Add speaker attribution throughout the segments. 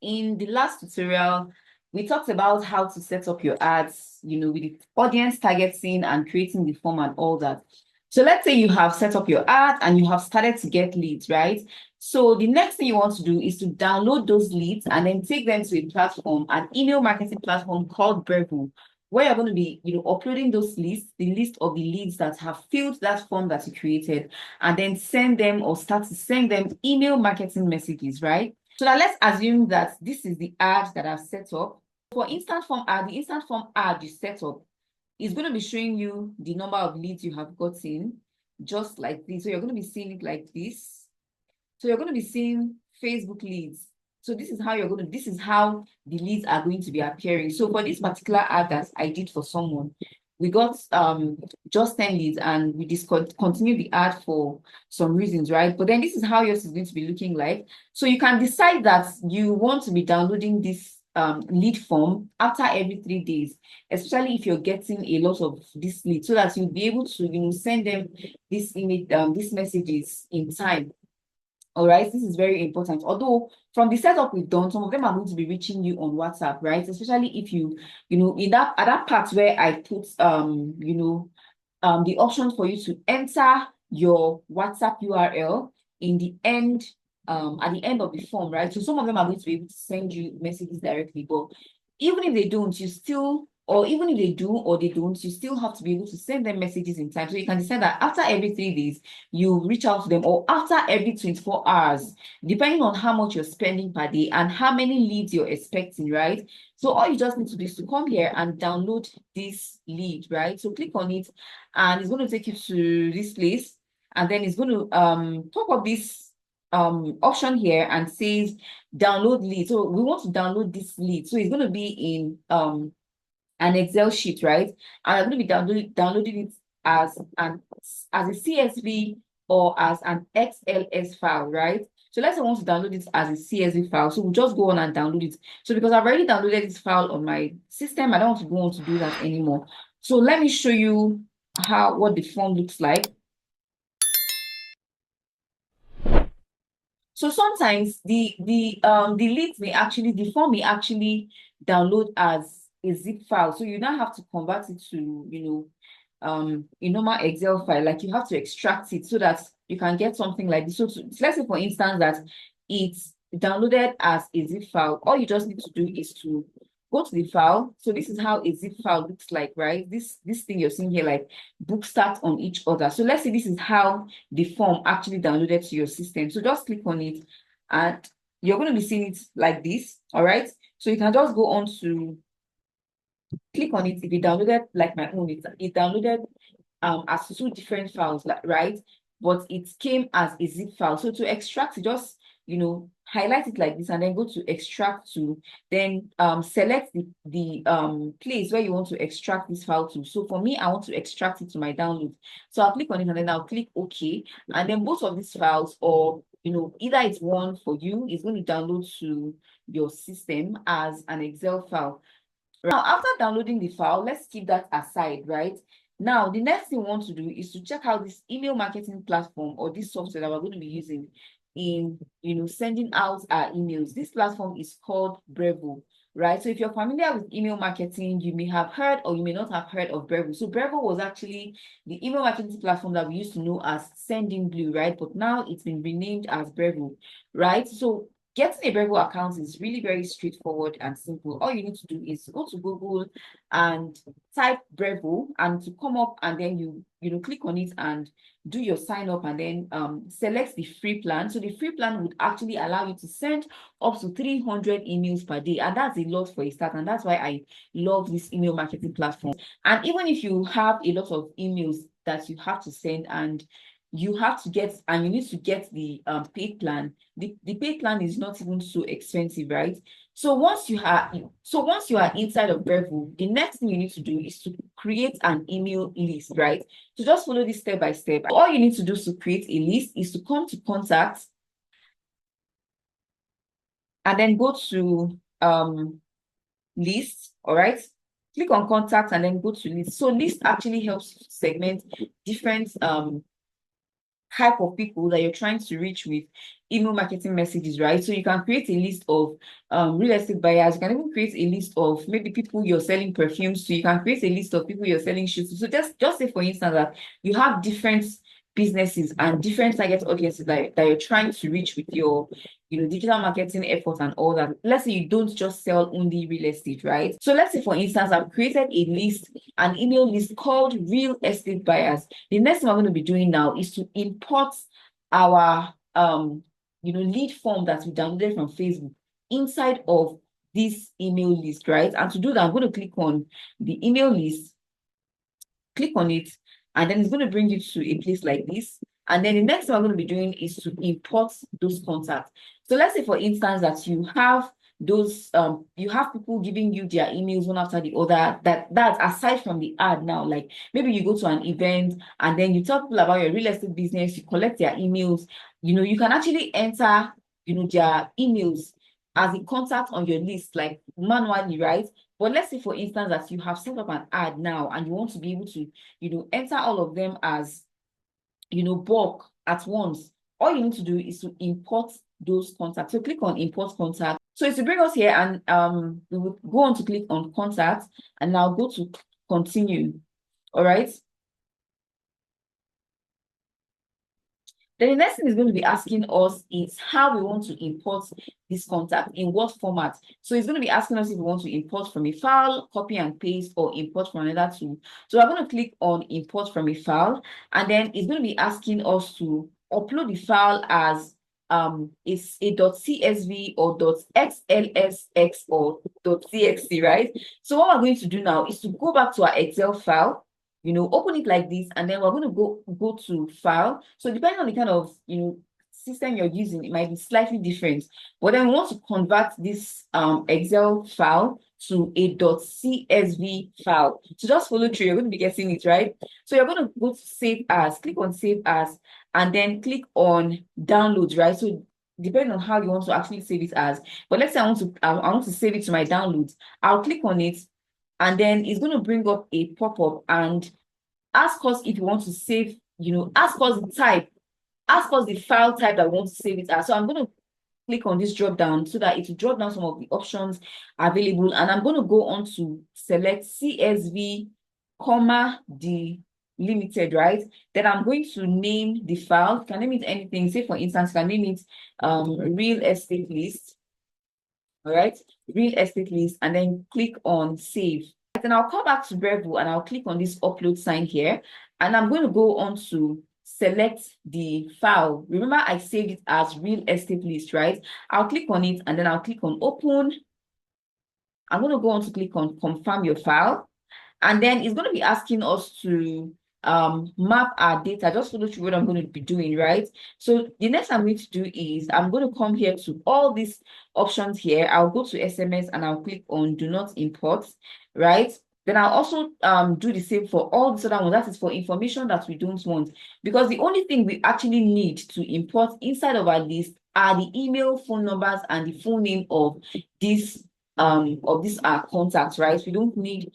Speaker 1: In the last tutorial, we talked about how to set up your ads, with the audience targeting and creating the form and all that. So let's say you have set up your ad and you have started to get leads, right? So the next thing you want to do is to download those leads and then take them to a platform, an email marketing platform called Breville, where you're going to be, uploading those lists, the list of the leads that have filled that form that you created, and then send them or start to send them email marketing messages, right? So now let's assume that this is the ad that I've set up. For instant form ad, the instant form ad you set up is going to be showing you the number of leads you have gotten, just like this. So you're going to be seeing it like this. So you're going to be seeing Facebook leads. So this is how this is how the leads are going to be appearing. So for this particular ad that I did for someone, we got just 10 leads and we discontinued the ad for some reasons, right? But then this is how yours is going to be looking like. So you can decide that you want to be downloading this lead form after every 3 days, especially if you're getting a lot of this lead, so that you'll be able to send them this image, these messages in time. All right, this is very important. Although from the setup we've done, some of them are going to be reaching you on WhatsApp, right? Especially if in that part where I put the option for you to enter your WhatsApp URL in the end, at the end of the form, right? So some of them are going to be able to send you messages directly, but even if they don't, or even if they do or they don't, you still have to be able to send them messages in time. So you can decide that after every 3 days, you reach out to them, or after every 24 hours, depending on how much you're spending per day and how many leads you're expecting, right? So all you just need to do is to come here and download this lead, right? So click on it and it's going to take you to this place, and then it's going to pop up this option here and says download lead. So we want to download this lead. So it's going to be in an Excel sheet, right? And I'm going to be downloading it as a CSV or as an XLS file, right? So let's say I want to download it as a CSV file. So we'll just go on and download it. So because I've already downloaded this file on my system, I don't want to go on to do that anymore. So let me show you what the form looks like. So sometimes the form may actually download as a zip file. So you now have to convert it to, a normal Excel file. Like you have to extract it so that you can get something like this. So let's say, for instance, that it's downloaded as a zip file. All you just need to do is to go to the file. So this is how a zip file looks like, right? This thing you're seeing here, like book start on each other. So let's say this is how the form actually downloaded to your system. So just click on it and you're going to be seeing it like this. All right. So you can just go on to click on it. If you downloaded like my own, it downloaded as 2 different files, right? But it came as a zip file. So to extract it, just highlight it like this and then go to extract to, then select the place where you want to extract this file to. So for me, I want to extract it to my download. So I'll click on it and then I'll click OK. And then both of these files, or either it's one for you, it's going to download to your system as an Excel file. Now, after downloading the file, let's keep that aside, right? Now, the next thing we want to do is to check out this email marketing platform or this software that we're going to be using in, sending out our emails. This platform is called Breville, right? So if you're familiar with email marketing, you may have heard or you may not have heard of Breville. So Breville was actually the email marketing platform that we used to know as Sendinblue, right? But now it's been renamed as Breville, right? So getting a Breville account is really very straightforward and simple. All you need to do is go to Google and type Breville and to come up, and then you click on it and do your sign up, and then select the free plan. So the free plan would actually allow you to send up to 300 emails per day, and that's a lot for a start, and that's why I love this email marketing platform. And even if you have a lot of emails that you have to send and you need to get the paid plan, the paid plan is not even so expensive, right? So once you are inside of Breville, the next thing you need to do is to create an email list, right? So just follow this step by step. All you need to do to create a list is to come to contact and then go to list. All right, click on contact and then go to list. So list actually helps you segment different type of people that you're trying to reach with email marketing messages, right? So you can create a list of real estate buyers. You can even create a list of maybe people you're selling perfumes to. You can create a list of people you're selling shoes to. So just say, for instance, that you have different businesses and different target audiences that you're trying to reach with your digital marketing efforts and all that. Let's say you don't just sell only real estate, right? So let's say, for instance, I've created a list, an email list called real estate buyers. The next thing I'm going to be doing now is to import our lead form that we downloaded from Facebook inside of this email list, right? And to do that, I'm going to click on the email list, click on it, and then it's going to bring you to a place like this. And then the next thing I'm going to be doing is to import those contacts. So let's say, for instance, that you have those you have people giving you their emails one after the other, that's aside from the ad now. Like maybe you go to an event and then you tell people about your real estate business, you collect their emails. You can actually enter their emails as a contact on your list, like manually, right? But let's say, for instance, that you have set up an ad now and you want to be able to enter all of them as bulk at once. All you need to do is to import those contacts. So click on import contact. So it's to bring us here, and we will go on to click on contact, and now go to continue. All right. Then the next thing is going to be asking us is how we want to import this contact, in what format. So it's going to be asking us if we want to import from a file, copy and paste, or import from another tool. So we're going to click on import from a file, and then it's going to be asking us to upload the file as it's a .csv or .xlsx or .txt, right? So what we're going to do now is to go back to our Excel file, open it like this, and then we're going to go to file. So depending on the kind of system you're using, it might be slightly different. But then we want to convert this Excel file to a .csv file. So just follow through, you're going to be getting it, right? So you're going to go to save as, click on save as, and then click on downloads, right? So depending on how you want to actually save it as. But let's say I want to save it to my downloads. I'll click on it, and then it's going to bring up a pop-up and ask us if you want to save, ask us the file type that we want to save it as. So I'm going to click on this drop down so that it will drop down some of the options available. And I'm going to go on to select CSV, the limited, right? Then I'm going to name the file. You can name it anything. Say, for instance, you can name it real estate list. All right, real estate list, and then click on save. Then I'll come back to Breville and I'll click on this upload sign here, and I'm going to go on to select the file. Remember, I saved it as real estate list, right? I'll click on it, and then I'll click on open. I'm going to go on to click on confirm your file, and then it's going to be asking us to map our data. Just follow through what I'm going to be doing, right? So the next I'm going to do is I'm going to come here to all these options here. I'll go to SMS and I'll click on do not import, right? Then I'll also do the same for all this other ones. That is for information that we don't want, because the only thing we actually need to import inside of our list are the email, phone numbers, and the full name of this our contacts, right? We don't need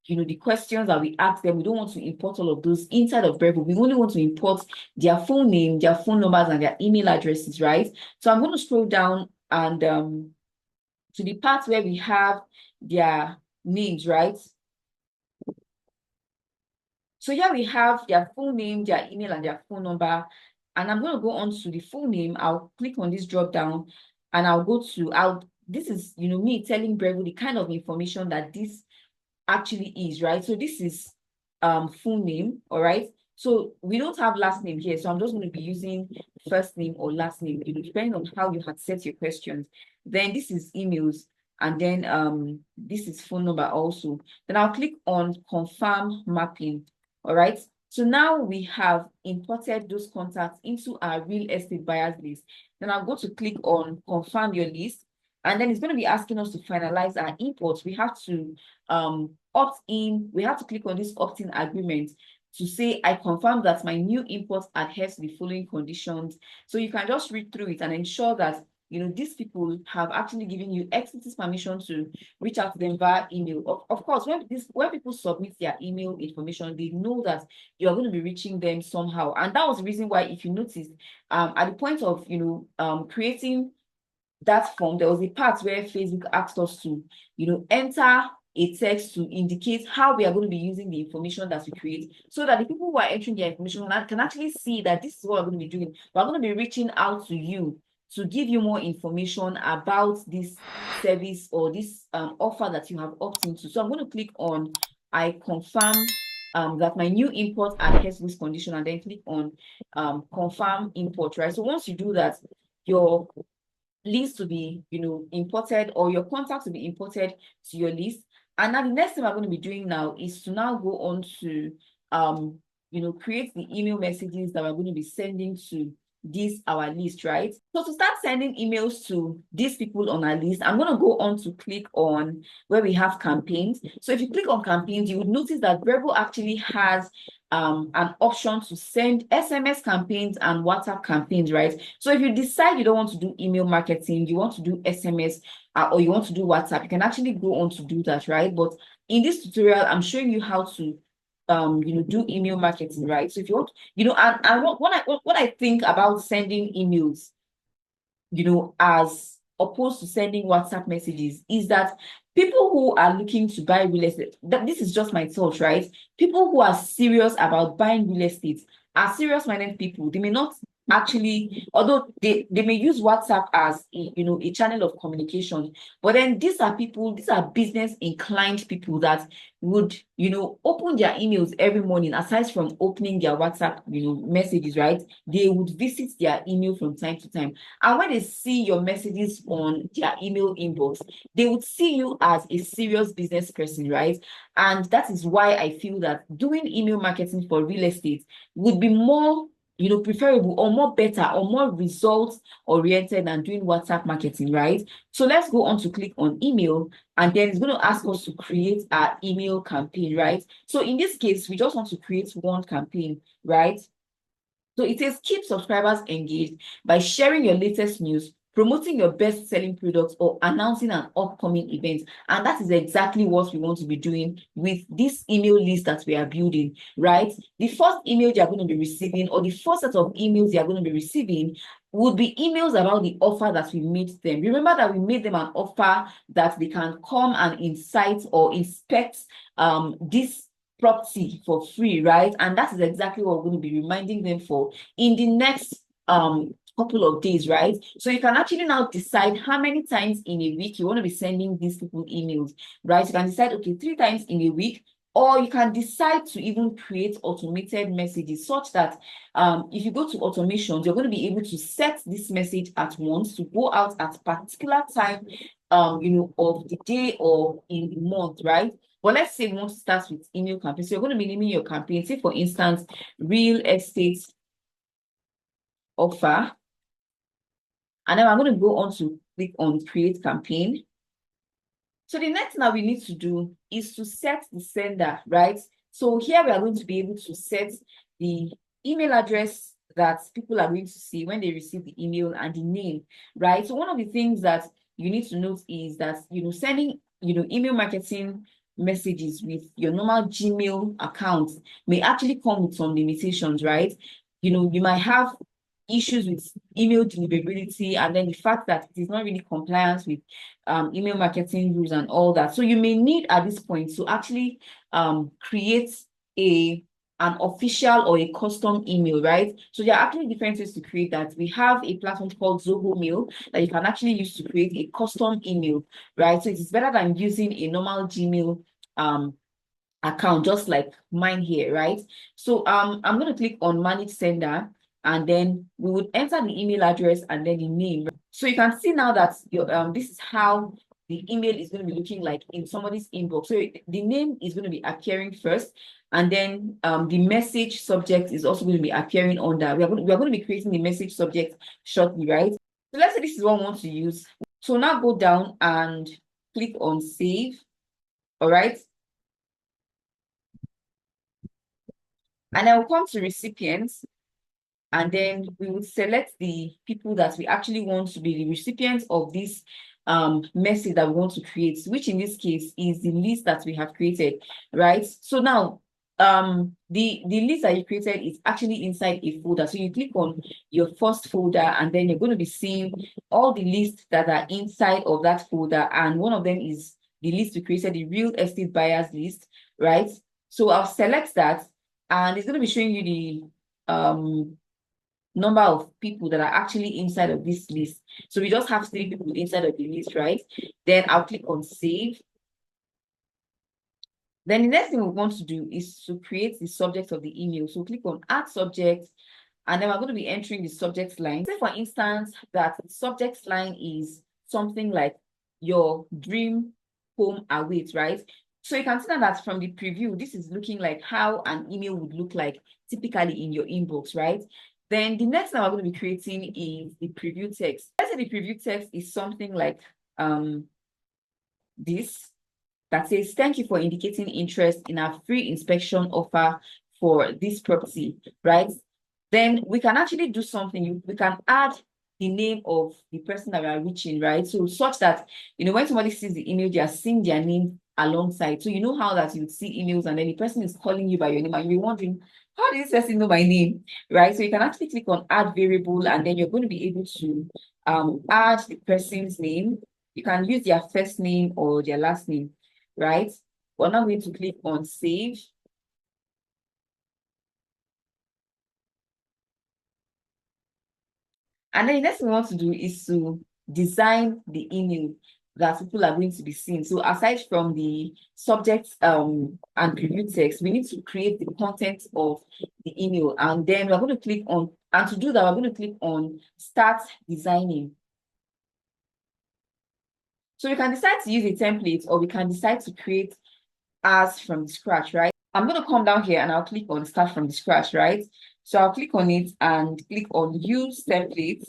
Speaker 1: the questions that we ask them. We don't want to import all of those inside of Breville. We only want to import their full name, their phone numbers, and their email addresses, right? So I'm going to scroll down and to the part where we have their names, right? So here we have their full name, their email, and their phone number. And I'm going to go on to the full name. I'll click on this drop down, and I'll go to, this is, me telling Breville the kind of information that this actually is, right? So this is full name, all right? So we don't have last name here, so I'm just going to be using first name or last name, depending on how you had set your questions. Then this is emails, and then this is phone number also. Then I'll click on confirm mapping, all right? So now we have imported those contacts into our real estate buyers list. Then I'll go to click on confirm your list, and then it's going to be asking us to finalize our imports. We have to opt in. We have to click on this opt-in agreement to say, I confirm that my new import adheres to the following conditions. So you can just read through it and ensure that these people have actually given you explicit permission to reach out to them via email. Of course, when people submit their email information, they know that you're going to be reaching them somehow. And that was the reason why, if you notice, at the point of creating that form, there was a part where Facebook asked us to, enter a text to indicate how we are going to be using the information that we create, so that the people who are entering their information can actually see that this is what we're going to be doing. We're going to be reaching out to you to give you more information about this service or this offer that you have opted into. So I'm going to click on I confirm that my new import adheres to this condition, and then click on confirm import, right? So once you do that, your list to be, imported, or your contacts to be imported to your list. And now the next thing we're going to be doing now is to now go on to, create the email messages that we're going to be sending to this our list, right? So to start sending emails to these people on our list, I'm going to go on to click on where we have campaigns. So if you click on campaigns, you would notice that Breville actually has an option to send SMS campaigns and WhatsApp campaigns, right? So if you decide you don't want to do email marketing, you want to do SMS, or you want to do WhatsApp, you can actually go on to do that, right? But in this tutorial, I'm showing you how to do email marketing, right? So if you want, and what I think about sending emails, as opposed to sending WhatsApp messages, is that people who are looking to buy real estate, this is just my thought, right? People who are serious about buying real estate are serious-minded people. They may not actually, although they may use WhatsApp as a channel of communication, but then these are business inclined people that would open their emails every morning. Aside from opening their WhatsApp messages, right, they would visit their email from time to time. And when they see your messages on their email inbox, they would see you as a serious business person, right? And that is why I feel that doing email marketing for real estate would be more preferable, or more better, or more results oriented than doing WhatsApp marketing, right? So let's go on to click on email, and then it's going to ask us to create our email campaign, right? So in this case, we just want to create one campaign, right? So it says keep subscribers engaged by sharing your latest news, promoting your best-selling products, or announcing an upcoming event. And that is exactly what we want to be doing with this email list that we are building, right? The first email you're going to be receiving, or the first set of emails you're going to be receiving, would be emails about the offer that we made them. Remember that we made them an offer that they can come and insight or inspect this property for free, right? And that is exactly what we're going to be reminding them for in the next couple of days, right? So you can actually now decide how many times in a week you want to be sending these people emails, right? You can decide, okay, 3 times in a week, or you can decide to even create automated messages such that if you go to automations, you're going to be able to set this message at once to go out at particular time, of the day or in the month, right? But let's say we want to start with email campaign. So you're going to be naming your campaign, say for instance, real estate offer. And then I'm going to go on to click on create campaign. So the next thing that we need to do is to set the sender, right? So here we are going to be able to set the email address that people are going to see when they receive the email, and the name, right? So one of the things that you need to note is that, sending, email marketing messages with your normal Gmail account may actually come with some limitations, right? You might have issues with email deliverability, and then the fact that it is not really compliant with email marketing rules and all that. So you may need at this point to actually create an official or a custom email, right? So there are actually different ways to create that. We have a platform called Zoho Mail that you can actually use to create a custom email, right? So it is better than using a normal Gmail account, just like mine here, right? So I'm going to click on manage sender, and then we would enter the email address and then the name. So you can see now that your this is how the email is going to be looking like in somebody's inbox. So the name is going to be appearing first, and then the message subject is also going to be appearing on that. We are going to be creating the message subject shortly, right? So let's say this is what we want to use. So now go down and click on save. All right. And I will come to recipients. And then we would select the people that we actually want to be the recipients of this message that we want to create, which in this case is the list that we have created, right? So now the list that you created is actually inside a folder. So you click on your first folder, and then you're going to be seeing all the lists that are inside of that folder. And one of them is the list we created, the real estate buyers list, right? So I'll select that, and it's going to be showing you the number of people that are actually inside of this list. So we just have 3 people inside of the list, right? Then I'll click on save. Then the next thing we want to do is to create the subject of the email. So click on add subject, and then we're going to be entering the subject line. Say for instance that the subject line is something like your dream home awaits, right? So you can see that from the preview, this is looking like how an email would look like typically in your inbox, right? Then the next thing we're going to be creating is the preview text. Let's say the preview text is something like this, that says, thank you for indicating interest in our free inspection offer for this property, right? Then we can actually do something. We can add the name of the person that we are reaching, right? So such that, when somebody sees the email, they are seeing their name alongside. So you know how that you would see emails and then the person is calling you by your name and you're wondering, how does this person know my name, right? So you can actually click on add variable, and then you're going to be able to add the person's name. You can use their first name or their last name, right? We're now going to click on save. And then the next thing we want to do is to design the email that people are going to be seeing. So aside from the subject and preview text, we need to create the content of the email. And then we're going to click on, and to do that, we're going to click on start designing. So we can decide to use a template, or we can decide to create as from scratch, right? I'm going to come down here and I'll click on start from the scratch, right? So I'll click on it and click on use template.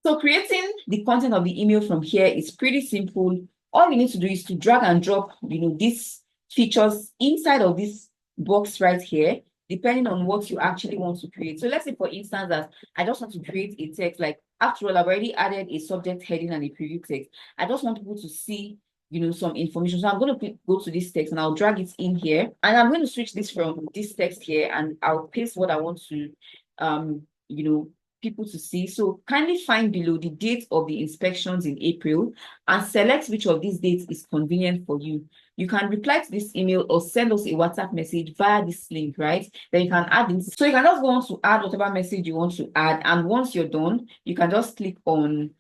Speaker 1: So creating the content of the email from here is pretty simple. All you need to do is to drag and drop, these features inside of this box right here, depending on what you actually want to create. So let's say, for instance, that I just want to create a text, like, after all, I've already added a subject heading and a preview text. I just want people to see, some information. So I'm going to go to this text and I'll drag it in here. And I'm going to switch this from this text here, and I'll paste what I want to, people to see. So kindly find below the date of the inspections in April and select which of these dates is convenient for you. You can reply to this email or send us a WhatsApp message via this link, right? Then you can add this. So you can just go on to add whatever message you want to add. And once you're done, you can just click on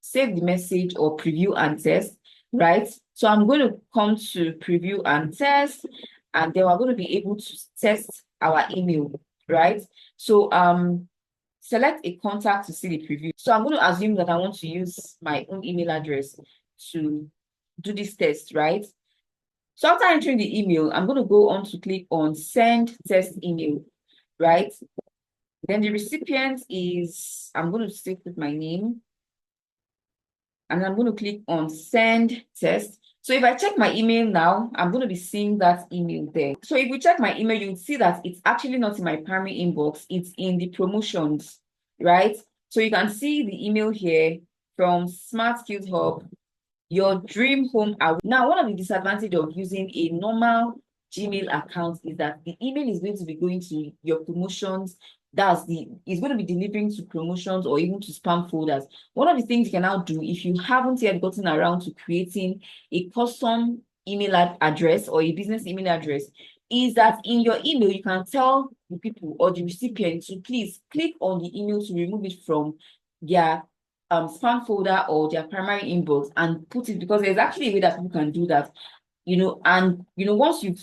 Speaker 1: save the message or preview and test, right? So I'm going to come to preview and test, and then we're going to be able to test our email, right? So select a contact to see the preview. So I'm going to assume that I want to use my own email address to do this test, right? So after entering the email, I'm going to go on to click on send test email, right? Then the recipient is, I'm going to stick with my name, and I'm going to click on send test. So if I check my email now, I'm going to be seeing that email there. So if we check my email, you'll see that it's actually not in my primary inbox. It's in the promotions, right? So you can see the email here from Smart Skills Hub, your dream home. Now, one of the disadvantages of using a normal Gmail account is that the email is going to be going to your promotions. It's going to be delivering to promotions or even to spam folders. One of the things you can now do, if you haven't yet gotten around to creating a custom email address or a business email address, is that in your email, you can tell the people or the recipient to please click on the email to remove it from their spam folder or their primary inbox and put it, because there's actually a way that people can do that, once you've,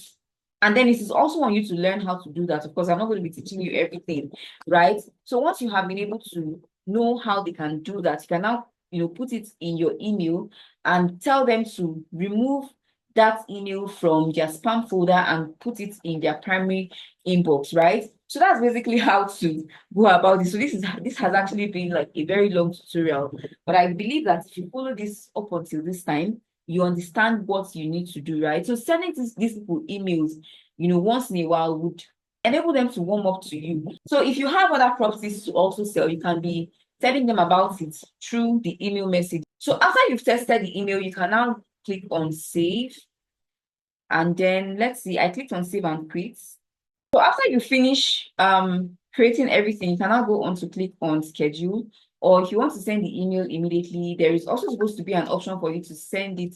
Speaker 1: and then it is also on you to learn how to do that. Of course, I'm not going to be teaching you everything, right? So once you have been able to know how they can do that, you can now, put it in your email and tell them to remove that email from their spam folder and put it in their primary inbox, right? So that's basically how to go about this. So this has actually been like a very long tutorial, but I believe that if you follow this up until this time, you understand what you need to do, right? So sending these people emails, once in a while would enable them to warm up to you. So if you have other properties to also sell, you can be telling them about it through the email message. So after you've tested the email, you can now click on save. And then let's see, I clicked on save and quit. So after you finish creating everything, you can now go on to click on schedule. Or if you want to send the email immediately, there is also supposed to be an option for you to send it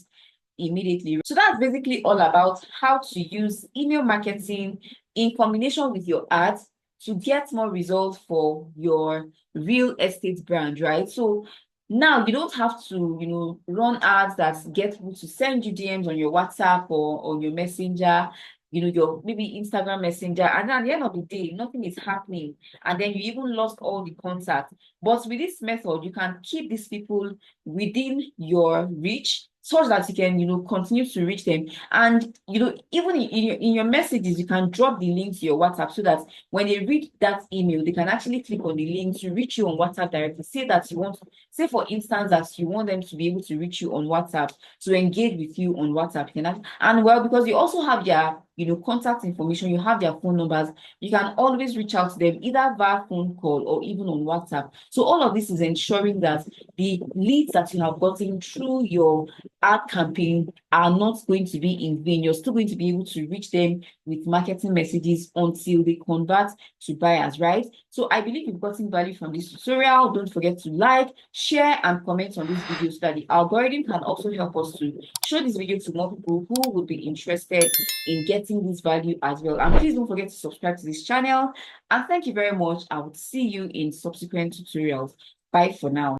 Speaker 1: immediately. So that's basically all about how to use email marketing in combination with your ads to get more results for your real estate brand, right? So now you don't have to, run ads that get people to send you DMs on your WhatsApp or on your Messenger, your maybe Instagram Messenger, and at the end of the day, nothing is happening. And then you even lost all the contacts. But with this method, you can keep these people within your reach such that you can, continue to reach them. And, even in your messages, you can drop the link to your WhatsApp so that when they read that email, they can actually click on the link to reach you on WhatsApp directly. Say for instance, that you want them to be able to reach you on WhatsApp, to engage with you on WhatsApp. And well, because you also have their, contact information, you have their phone numbers, you can always reach out to them either via phone call or even on WhatsApp. So all of this is ensuring that the leads that you have gotten through your ad campaign are not going to be in vain. You're still going to be able to reach them with marketing messages until they convert to buyers, right? So I believe you've gotten value from this tutorial. Don't forget to like, share, and comment on this video so that the algorithm can also help us to show this video to more people who would be interested in getting this value as well. And please don't forget to subscribe to this channel. And thank you very much. I would see you in subsequent tutorials. Bye for now.